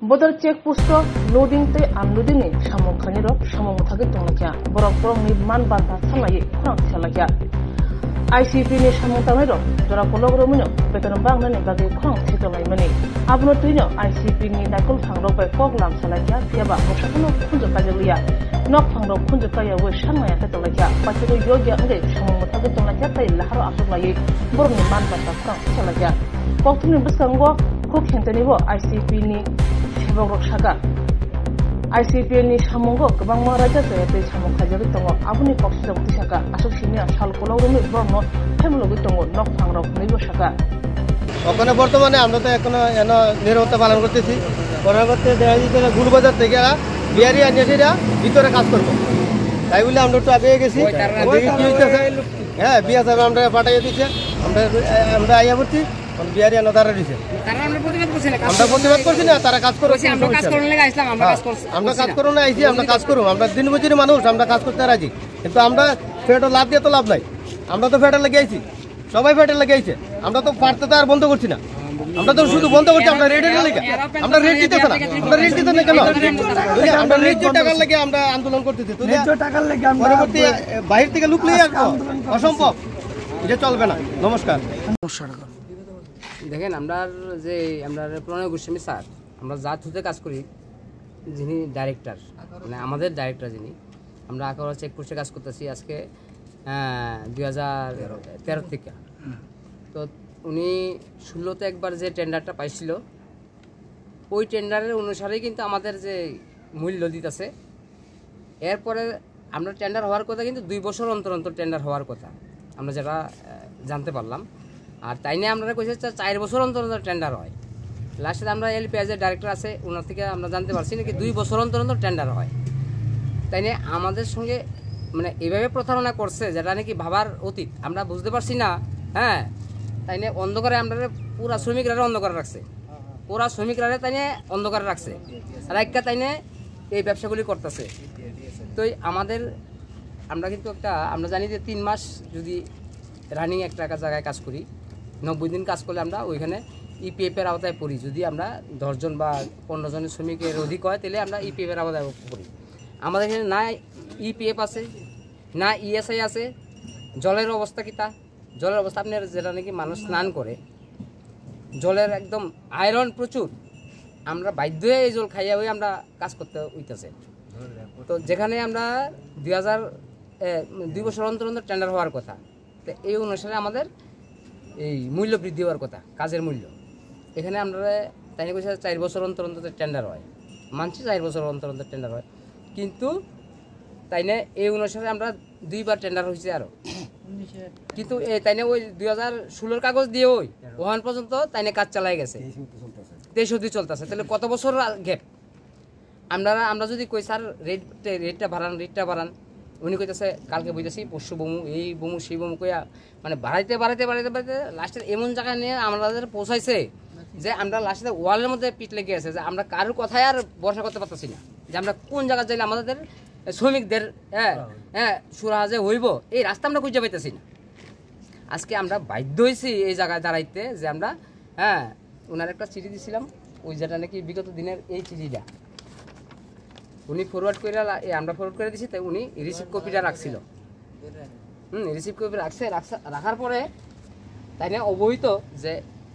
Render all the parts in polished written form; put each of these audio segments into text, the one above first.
Border checkpost loading te unloading ni samung khaniro samung thagi tongkya borok ni man banta thamai khang thalakya ICP ni samung tamero jora pologro munyo beton bang na ni bagi khang thitolai mani abno tuino ICP ni nakul phangro bai koklam thalakya piaba mokhakuno khunjo kajelia nok phangro khunjo kaya we shamaya ta tolakya patiro yogya nge samung thagi tolakya tai laharo asulai borok ni man banta khang thalakya kokthuni bisango khok hentanibo ICP ni Rokshaga ICP ni Shamongo, Kabang Raja, the Shamon Kajatongo, Abuni Fox of Tishaka, Asocinia, Shalkolo, Borno, Kamlogitongo, Nok Pang of Niboshaka. ওখানে বর্তমানে আমরা তো এখনো নিরাপত্তা পালন করতেছি পরবর্তীতে দেখা যাচ্ছে গুলবাজার থেকে বিহারি আনিয়েছিরা ভিতরে কাজ করবো তাই বলে আমরা একটু আগে গেছি হ্যাঁ বিয়া সাহেব আমরা পাঠাইয়ে দিচ্ছে আমরা আইয়া পড়ছি বিহারি আনো তারা দিচ্ছে আমরা প্রতিবাদ করছি না তারা কাজ করছে আমরা কাজ করুন না আইছি আমরা কাজ করুন আমরা দিন মজুরি মানুষ আমরা কাজ করতে রাজি কিন্তু আমরা ফেটও লাভ দিয়ে তো লাভ নাই আমরা তো ফেটে লেগে আইছি সবাই ফেটে লেগে আইছে আমরা তো পারতে তো আর বন্ধ করছি না আমরা তো শুধু বন্ধ করছি আমরা রেটের লেগে আমরা রেট দিতেছি না আমরা রেট দিতে না কেন আমরা রেট টাকার লেগে আমরা আন্দোলন করতেছি তো টাকার লেগে আমরা পরবর্তী বাইরে থেকে লুক নিয়ে আসবো অসম্ভব এটা চলবে না নমস্কার দেখেন আমরা যে আমরা প্রণয় গোস্বামী স্যার আমরা জাত হতে কাজ করি যিনি ডাইরেক্টর মানে আমাদের ডাইরেক্টর যিনি আমরা আকাওয়া চেকপোস্টে কাজ করতেছি আজকে 2013 থেকে তো উনি 16তে একবার যে টেন্ডারটা পাইছিল ওই টেন্ডারের অনুসারেই কিন্তু আমাদের যে মূল্য দিতেছে এরপরে আমরা টেন্ডার হওয়ার কথা কিন্তু 2 বছর অন্তর অন্তর টেন্ডার হওয়ার কথা আমরা যেটা জানতে পারলাম আর তাই নিয়ে আমরা কইছে 4 বছর অন্তর অন্তর টেন্ডার হয় লাস্টে আমরা এলপিএজের ডাইরেক্টর আছে ওনার থেকে আমরা জানতে পারছি নাকি 2 বছর অন্তর অন্তর টেন্ডার হয় তাই নিয়ে আমাদের সঙ্গে মানে এইভাবে প্রতারণা করছে যেটা নাকি ভাবার অতীত আমরা বুঝতে পারছি না হ্যাঁ তাই নিয়ে অন্ধকারে আমরা পুরা শ্রমিকরা অন্ধকারে রাখছে পুরা শ্রমিকরা তাই নিয়ে অন্ধকারে রাখছে রাইকা তাই নিয়ে এই ব্যবসাগুলি করতেছে তো আমাদের আমরা কিন্তু একটা আমরা জানি যে 3 মাস যদি রানিং একটা জায়গায় কাজ করি 90 দিন কাজ করলে আমরা ওইখানে ইপিএফ এর আওতায় পড়ি যদি আমরা 10 জন বা 15 জনের শ্রমিকের অধিক হয় তাহলে আমরা ইপিএফ এর আওতায় পড়ি আমাদের এখানে না ইপিএফ আছে না ইএসআই আছে জলের অবস্থা কিতা জলের অবস্থা আপনার যেটা নাকি মানুষ স্নান করে জলের একদম আয়রন প্রচুর আমরা বাধ্য হয়ে এই জল খাইয়া হয়ে আমরা কাজ করতে হইতেছে তো যেখানে আমরা 2 বছর অন্তর অন্তর টেন্ডার হওয়ার কথা তো এই অনুসারে আমাদের এই মূল্য বৃদ্ধি হওয়ার কথা কাজের মূল্য এখানে আমরা তাই নিয়ে 4 বছর অন্তর অন্তর টেন্ডার হয় মানছি 4 বছর অন্তর অন্তর টেন্ডার হয় কিন্তু তাই না এই অনুসারে আমরা 2বার টেন্ডার হয়েছে আরও কিন্তু তাই না ওই 2016 কাগজ দিয়ে ওই ওখান পর্যন্ত তাই না কাজ চালাই গেছে 23 চলতেছে তাহলে কত বছর গ্যাপ আমরা যদি কই স্যার রেটটা বাড়ান উনি কইতেছে কালকে বুঝতেছি পরশু বমু এই বমু সেই বমু কইয়া মানে বাড়াইতে লাস্টের এমন জায়গায় নিয়ে আমাদের পৌঁছাইছে যে আমরা লাস্টে ওয়ালের মধ্যে পিঠ লেগে আছে যে আমরা কারোর কথায় আর ভরসা করতে পারতেছি না যে আমরা কোন জায়গায় যাইলে আমাদের শ্রমিকদের সুরাহাজে হইব এই রাস্তা আমরা খুঁজে পাইতেছি না আজকে আমরা বাধ্য হয়েছি এই জায়গায় দাঁড়াইতে যে আমরা ওনার একটা চিঠি দিছিলাম ওই যেটা নাকি বিগত দিনের এই চিঠিটা উনি ফরওয়ার্ড করে আমরা ফরওয়ার্ড করে দিছি তাই উনি রিসিভ কপিটা রাখছিল রিসিভ কপি রাখার পরে তাই না অবহিত যে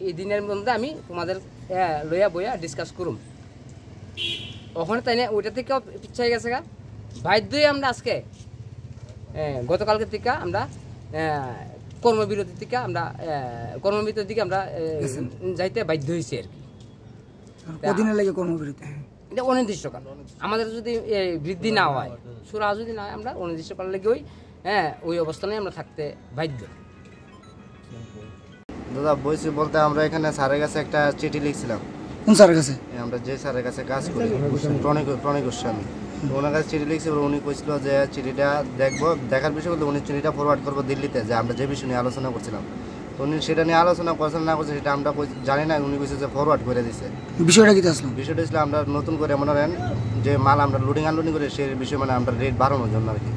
এই দিনের মধ্যে আমি তোমাদের লইয়া বইয়া ডিসকাস করুম ওখানে তাই না ওইটা থেকেও পিছাই গেছে গা বাধ্যই আমরা আজকে গতকালকে থেকে আমরা কর্মবিরতির দিকে আমরা যাইতে বাধ্য হয়েছি আর কি কদিনের লাগে কর্মবিরতি এটা অনির্দিষ্টকাল আমাদের যদি বৃদ্ধি না হয় সুরা যদি না হয় আমরা অনির্দিষ্টকাল লেগে ওই অবস্থানে আমরা থাকতে বাধ্য দাদা বলছি বলতে আমরা এখানে স্যারের কাছে একটা চিঠি লিখছিলাম কোন স্যারের কাছে আমরা যে স্যারের কাছে কাজ করি প্রণয় গোস্বামী ওনার কাছে চিঠি লিখছি উনি কইছিল যে চিঠিটা দেখার বিষয় বলতে উনি চিঠিটা ফরওয়ার্ড করবো দিল্লিতে যে আমরা যে বিষয় নিয়ে আলোচনা করছিলাম উনি সেটা নিয়ে আলোচনা করছেন না করছে সেটা আমরা জানি না উনি কইছে যে ফরওয়ার্ড করে দিছে বিষয়টা কি বিষয়টা ছিল আমরা নতুন করে মনে করেন যে মাল আমরা লোডিং আনলোডিং করে সেই বিষয়ে মানে আমরা রেট বাড়ানোর জন্য আর কি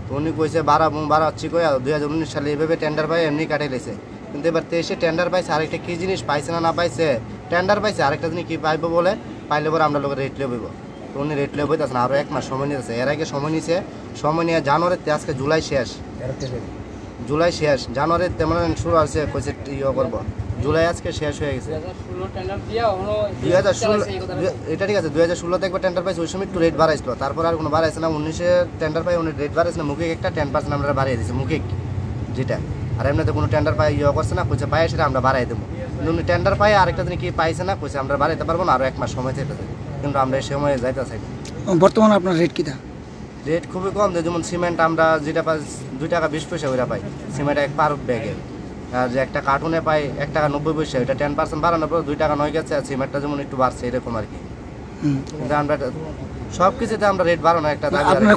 তো উনি কইছে বাড়াচ্ছি কই 2019 সালে এইভাবে টেন্ডার পাই এমনি কাটাই লেছে কিন্তু এবার 23-এ টেন্ডার পাইছে আরেকটা কি জিনিস পাইছে না পাইছে টেন্ডার পাইছে আরেকটা জিনিস কি পাইবো বলে পাইলে পরে আমরা লোকের রেট লেবইব, তো উনি রেট লেবই আছে না, আরও 1 মাস সময় নিতেছে। এর আগে সময় নিছে, সময় নিয়ে জানুয়ারিতে, আজকে জুলাই শেষ, জানুয়ারিতে তেমন শুরু আছে, কইছে ইয়ে করবো, জুলাই আজকে শেষ হয়ে গেছে। 2016 এটা ঠিক আছে, 2016 একবার টেন্ডার পাইছে, ওই সময় একটু রেট বাড়াইছিল, তারপর আর কোনো বাড়াইছে না। 19-এ টেন্ডার পাই, উনি রেট বাড়াইছে না, মুখিক একটা 10% আমরা বাড়িয়ে দিয়েছি, মুখিক যেটা। আর এমনিতে কোনো টেন্ডার পাই ইয়ে করছে না, কইছে পাই সেটা আমরা বাড়াই দেবো। কিন্তু উনি টেন্ডার পাই আরেকটা দিন কি পাইছে না, কইছে আমরা বাড়াইতে পারবো না, আরও 1 মাস সময় চাইতেছে, কিন্তু আমরা এই সময়ে যাইতে চাই। বর্তমানে আপনার রেট কিটা? রেট খুবই কম, যেমন সিমেন্ট আমরা যেটা পাই 2 টাকা 20 পয়সা ওইটা পাই, সিমেন্ট এক পার ব্যাগে। আর যে একটা কার্টুনে পাই 1 টাকা 90 পয়সা, এটা 10% বাড়ানোর পর 2 টাকা 9 গেছে, আর সিমেন্টটা যেমন একটু বাড়ছে এরকম আর কি। কিন্তু আমরা সব কিছুতে আমরা রেট বাড়ানো একটা দাবি। আপনারা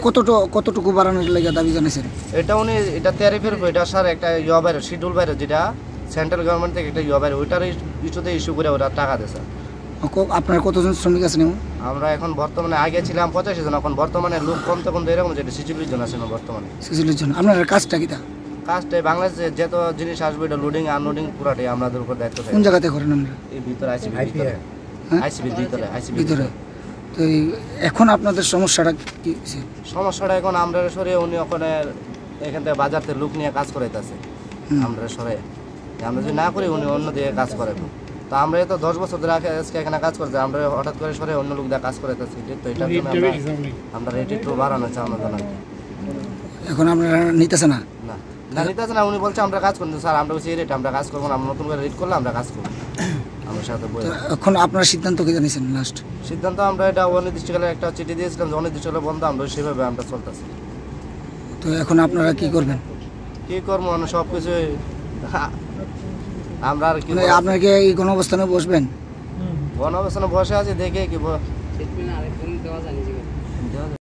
কতটুকু বাড়ানোর লেগে দাবি জানিয়েছেন? এটা উনি এটা ট্যারিফের উপর, এটা স্যার একটা ইয়ে বাইরে, শিডিউল বাইরে, যেটা সেন্ট্রাল গভর্নমেন্ট থেকে একটা ইয়ে বাইরে, ওইটার ইস্যুতে ইস্যু করে ওরা টাকা দিয়েছে। আপনার কতজন শ্রমিক আছেন? আমরা এখন বর্তমানে আগে ছিলাম 85 জন, এখন বর্তমানে লোক কমতে কমতে এরকম যেটা 46 জন আছে বর্তমানে। 46 জন। আপনার কাজটা কিটা? কাজটাই বাংলাদেশে যত জিনিস আসবে, এটা লোডিং আনলোডিং পুরাটাই আমাদের উপর দায়িত্ব থাকে। কোন জায়গাতে করেন আমরা? এই ভিতরে আইসিবি ভিতরে, আইসিবির ভিতরে, আইসিবির ভিতরে। তো এখন আপনাদের সমস্যাটা কি? সমস্যাটা এখন আমরা সরে, উনি ওখানে এখান থেকে বাজার থেকে লোক নিয়ে কাজ করাইতেছে, আমরা সরে, আমরা যদি না করি উনি অন্য দিকে কাজ করেন। তো আমরা তো 10 বছর ধরে আজকে এখানে কাজ করছি, আমরা হঠাৎ করে সরে অন্য লোক দিয়ে কাজ করাইতেছি, তো এটার জন্য আমরা রেট একটু বাড়ানো চাই আমাদের। এখন আপনারা নিতেছে না? না নিতেছে না, উনি বলছে আমরা কাজ করবো স্যার, আমরা বলছি এই রেট আমরা কাজ করবো না, আমরা নতুন করে রেট করলে আমরা কাজ করবো আমার সাথে বলে। এখন আপনার সিদ্ধান্ত কি জানিয়েছেন লাস্ট? সিদ্ধান্ত আমরা এটা অনির্দিষ্টকালে একটা চিঠি দিয়েছিলাম যে অনির্দিষ্টকালে বন্ধ, আমরা সেভাবে আমরা চলতেছি। তো এখন আপনারা কি করবেন? কি করবো মানে সব কিছু আমরা আর কি, আপনারা কি এই গণঅবস্থানে বসবেন? গণঅবস্থানে বসে আছি, দেখে কি আরেকজন দেওয়া জানি